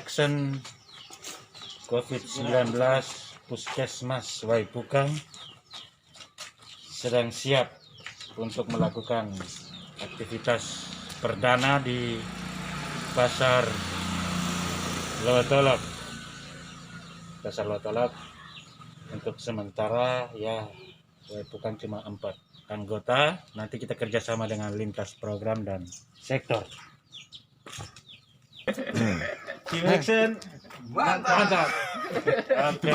Action COVID-19 Puskesmas Waipukang sedang siap untuk melakukan aktivitas perdana di Pasar Lotolok. Pasar Lotolok untuk sementara ya Waipukang cuma 4 anggota. Nanti kita kerjasama dengan lintas program dan sektor. Team Action mantap. Oke.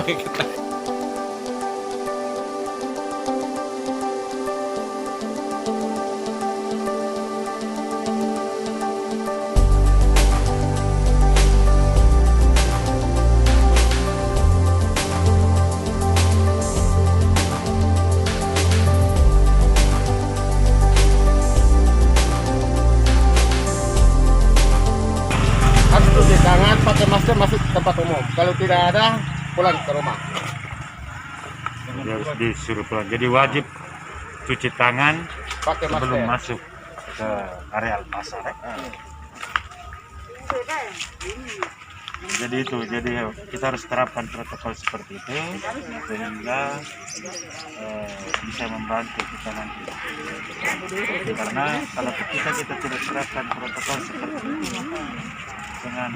Cuci tangan, pakai masker, masuk tempat umum. Kalau tidak ada, pulang ke rumah. Harus disuruh pulang. Jadi wajib cuci tangan Pakai masker sebelum masuk ke areal pasar. Jadi kita harus terapkan protokol seperti itu sehingga bisa membantu kita nanti. Karena kalau kita tidak terapkan protokol seperti itu, dengan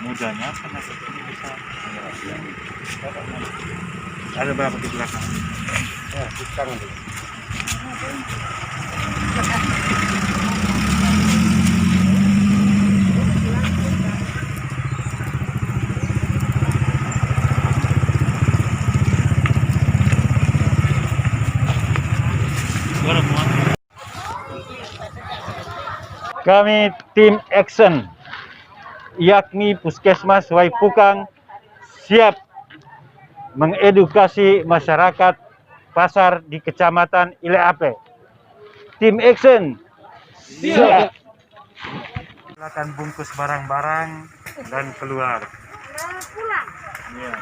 mudahnya penyakit ini bisa ada berapa di belakang? Ya, di tangan dulu. Kami tim Action yakni Puskesmas Waipukang siap mengedukasi masyarakat pasar di Kecamatan Ileape. Tim Action siap. Silakan bungkus barang-barang dan keluar. Ya.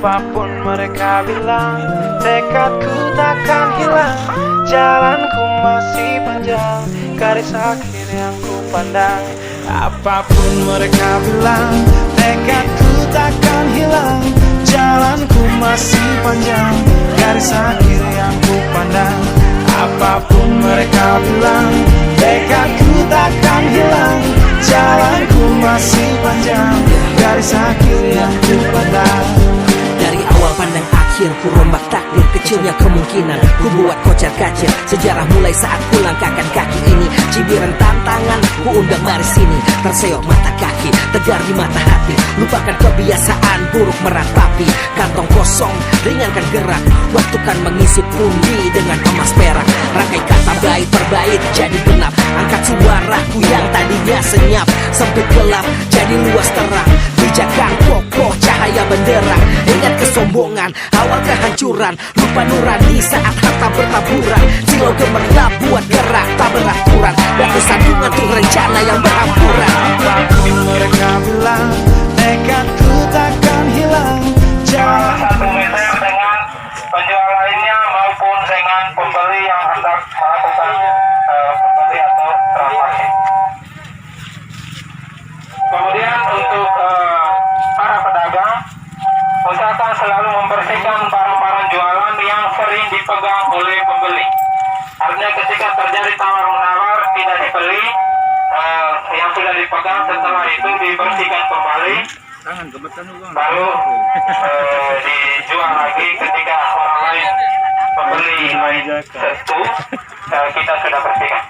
Apapun mereka bilang, tekadku takkan hilang. Jalanku masih panjang, garis akhir yang ku pandang. Apapun mereka bilang, tekadku takkan hilang. Jalanku masih panjang, garis akhir yang ku pandang. Apapun mereka bilang, tekadku takkan hilang. Jalanku masih panjang, garis akhir yang ku pandang. Dari awal pandang akhir, ku rombak takdir. Kecilnya kemungkinan ku buat kocar kacir. Sejarah mulai saat ku langkahkan kaki ini. Cibiran tantangan ku undang mari sini. Terseok mata kaki, tegar di mata hati. Lupakan kebiasaan buruk meratapi. Kantong kosong, ringankan gerak. Waktu kan mengisi pundi dengan emas perak. Rangkai kata bait per bait jadi genap. Angkat suaraku yang tadinya senyap. Sempit gelap jadi luas terang. Bijakan kokoh cahaya benderang. Ingat kesombongan, awal kehancuran. Lupa nurani saat harta bertaburan. Silau gemerlap buat gerak tak beraturan. Batu sandungan tuh rencana yang berhampuran. Apapun mereka bilang, tekadku takkan hilang. Jalan 1 meter dengan penjual lainnya maupun dengan pembeli yang hendak melakukan pembeli atau transaksi. Kemudian untuk para pedagang, usahakan selalu membersihkan barang-barang jualan yang sering dipegang oleh pembeli. Artinya ketika terjadi tawar-menawar tidak dibeli, yang sudah dipegang setelah itu dibersihkan kembali, baru dijual lagi ketika orang lain pembeli lain sentuh, kita sudah bersihkan.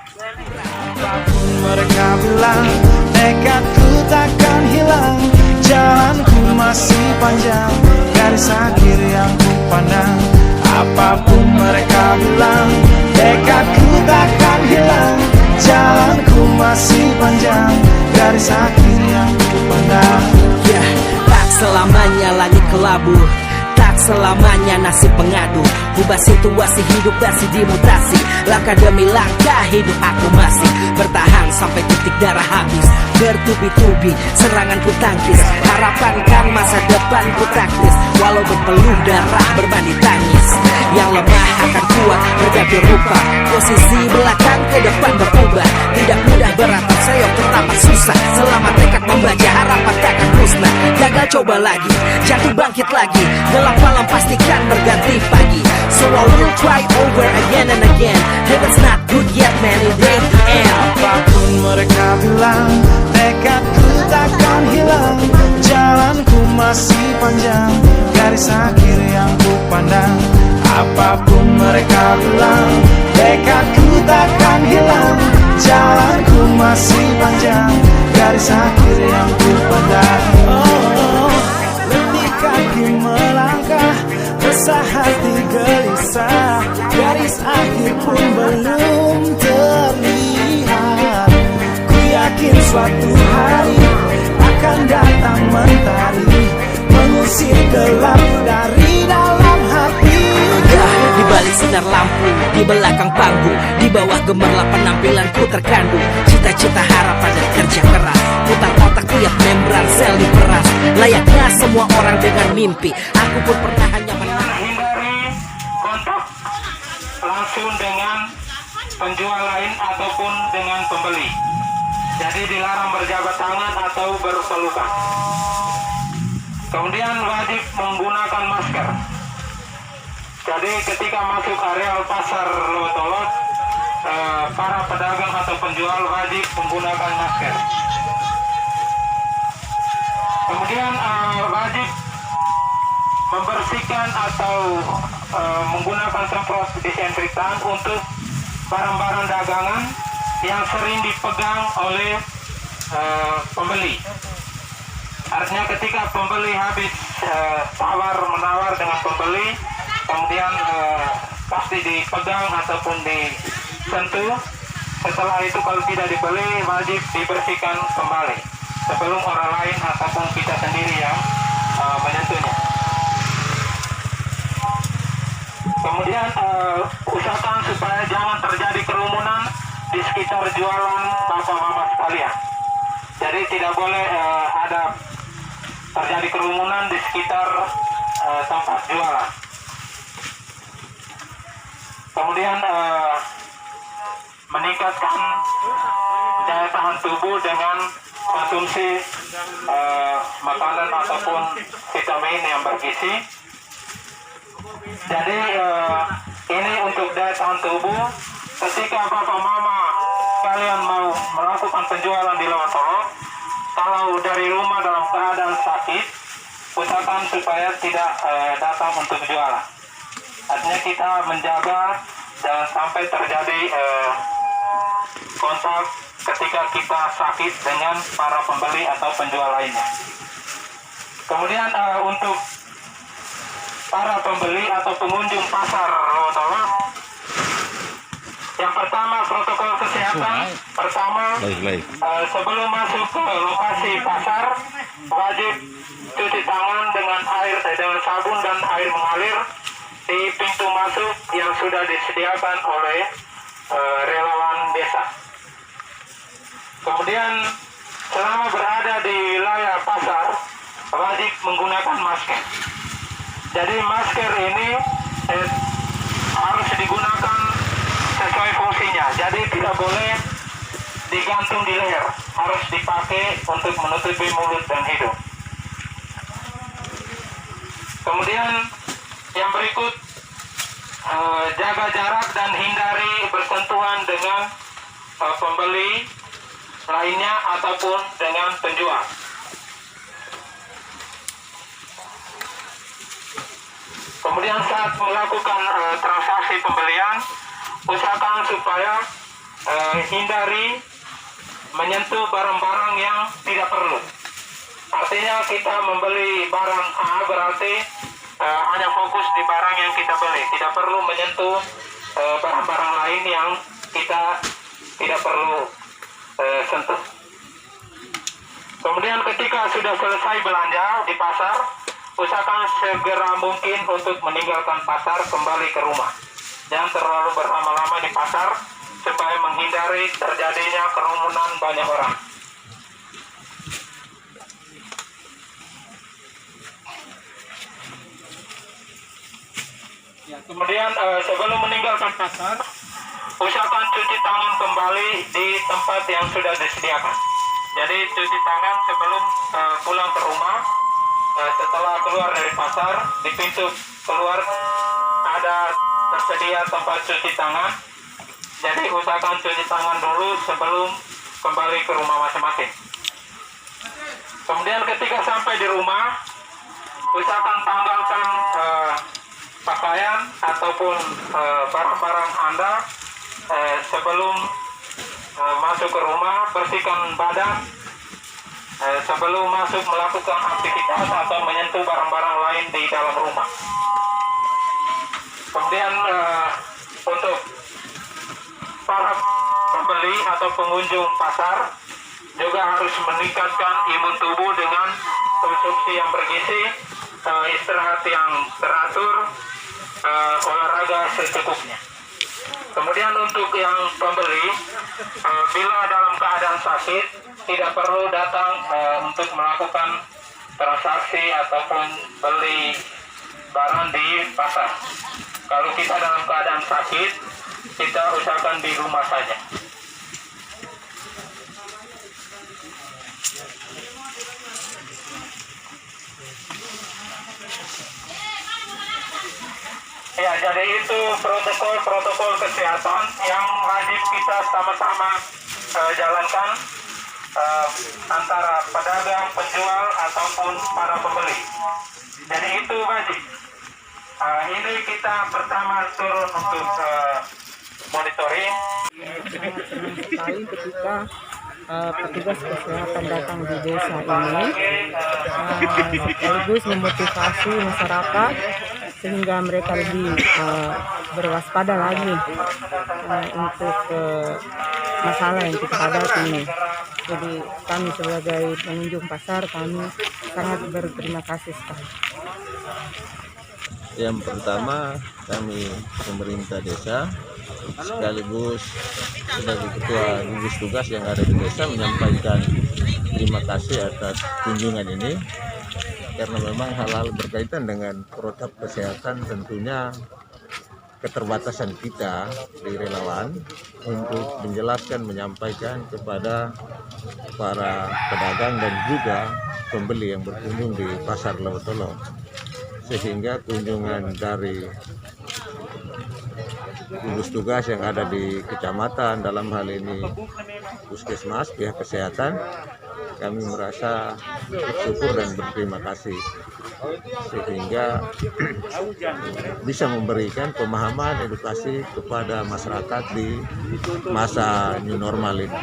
apapun mereka bilang, tekadku takkan hilang. Jalanku masih panjang, garis akhir yang ku pandang. Apapun mereka bilang, tekadku takkan hilang. Jalanku masih panjang, garis akhir yang ku pandang. Ya, tak selamanya langit kelabu. tak selamanya nasib pengadu. Ubah situasi hidup masih dimutasi. Langkah demi langkah hidup aku masih bertahan sampai titik darah habis. Bertubi-tubi serangan ku tangkis. Harapan kan masa depan ku taktis. Walau berpeluh darah berbanding tangis. Yang lemah akan kuat berganti rupa. Posisi belakang ke depan berubah. Tidak mudah beratap sayap teramat susah. Selama tekad membaca harapan takkan musnah. Gagal coba lagi, jatuh bangkit lagi. Gelap malam pastikan berganti pagi. So I will try over again and again. Heaven's not good yet man, it ain't the end. Apapun mereka bilang, tekadku takkan hilang. Jalanku masih panjang, garis akhir yang ku pandang. Apapun mereka bilang, tekadku takkan hilang. Jalanku masih panjang, garis akhir yang ku pandang. Oh, letih kaki melangkah, resah hati gelisah. Garis akhir pun belum terlihat. Ku yakin suatu hari akan datang mentari, mengusir gelap dari dalam hati. Di balik sinar lampu, di belakang panggung, di bawah gemerlap penampilanku terkandung cita-cita, harapan dan kerja keras. Putar otak tiap membran sel diperas. Layaknya semua orang dengan mimpi, aku pun pernah hanya menang. Hindari kontak langsung dengan penjual lain ataupun dengan pembeli. Jadi dilarang berjabat tangan atau berpelukan. Kemudian wajib menggunakan masker. Jadi ketika masuk areal pasar Lewotolot, para pedagang atau penjual wajib menggunakan masker. Kemudian wajib membersihkan atau menggunakan semprot disinfektan untuk barang-barang dagangan yang sering dipegang oleh pembeli. Artinya ketika pembeli habis tawar-menawar dengan pembeli, kemudian pasti dipegang ataupun disentuh. Setelah itu kalau tidak dibeli, wajib dibersihkan kembali sebelum orang lain ataupun kita sendiri yang menyentuhnya. Kemudian usahakan supaya jangan terjadi kerumunan di sekitar jualan bapak mama sekalian. Jadi tidak boleh ada terjadi kerumunan di sekitar tempat jualan. Kemudian meningkatkan daya tahan tubuh dengan konsumsi makanan ataupun vitamin yang bergizi. Jadi ini untuk daya tahan tubuh. Ketika bapak mama kalian mau melakukan penjualan di Lewotolot, kalau dari rumah dalam keadaan sakit, usahakan supaya tidak datang untuk jualan. Artinya kita menjaga jangan sampai terjadi kontak ketika kita sakit dengan para pembeli atau penjual lainnya. Kemudian untuk para pembeli atau pengunjung pasar Lewotolot, yang pertama protokol kesehatan. Pertama, sebelum masuk ke lokasi pasar wajib cuci tangan dengan sabun dan air mengalir di pintu masuk yang sudah disediakan oleh relawan desa. Kemudian selama berada di wilayah pasar wajib menggunakan masker. Jadi masker ini harus digunakan sesuai fungsinya. Jadi tidak boleh digantung di leher, harus dipakai untuk menutupi mulut dan hidung. Kemudian yang berikut, jaga jarak dan hindari bersentuhan dengan pembeli lainnya ataupun dengan penjual. Kemudian saat melakukan transaksi pembelian, usahakan supaya hindari menyentuh barang-barang yang tidak perlu. Artinya kita membeli barang A berarti hanya fokus di barang yang kita beli, tidak perlu menyentuh barang-barang lain yang kita tidak perlu sentuh. Kemudian ketika sudah selesai belanja di pasar, usahakan segera mungkin untuk meninggalkan pasar kembali ke rumah. Jangan terlalu berlama-lama di pasar supaya menghindari terjadinya kerumunan banyak orang. Ya, kemudian sebelum meninggalkan pasar, usahakan cuci tangan kembali di tempat yang sudah disediakan. Jadi cuci tangan sebelum pulang ke rumah. Setelah keluar dari pasar, di pintu keluar ada tersedia tempat cuci tangan. Jadi usahakan cuci tangan dulu sebelum kembali ke rumah masing-masing. Kemudian ketika sampai di rumah, usahakan tanggalkan pakaian ataupun barang-barang Anda sebelum masuk ke rumah. Bersihkan badan sebelum masuk melakukan aktivitas atau menyentuh barang-barang lain di dalam rumah. Kemudian untuk para pembeli atau pengunjung pasar juga harus meningkatkan imun tubuh dengan konsumsi yang bergizi, istirahat yang teratur, olahraga secukupnya. Kemudian untuk yang pembeli, bila dalam keadaan sakit, tidak perlu datang untuk melakukan transaksi ataupun beli barang di pasar. Kalau kita dalam keadaan sakit, kita usahakan di rumah saja. Ya, jadi itu protokol kesehatan yang wajib kita sama-sama jalankan antara pedagang, penjual ataupun para pembeli. Jadi itu wajib. Ini kita pertama turun untuk monitoring. Sekali ketika petugas kesehatan datang di desa ini, sekaligus memotivasi masyarakat sehingga mereka lebih berwaspada lagi untuk masalah yang kita hadapi ini. Jadi kami sebagai pengunjung pasar, kami sangat berterima kasih sekali. Yang pertama, kami pemerintah desa sekaligus sebagai ketua gugus tugas yang ada di desa menyampaikan terima kasih atas kunjungan ini, karena memang hal-hal berkaitan dengan protokol kesehatan tentunya keterbatasan kita di relawan untuk menjelaskan, menyampaikan kepada para pedagang dan juga pembeli yang berkunjung di Pasar Lewotolo, sehingga kunjungan dari gugus tugas yang ada di kecamatan, dalam hal ini puskesmas, pihak kesehatan, kami merasa bersyukur dan berterima kasih, sehingga bisa memberikan pemahaman edukasi kepada masyarakat di masa new normal ini.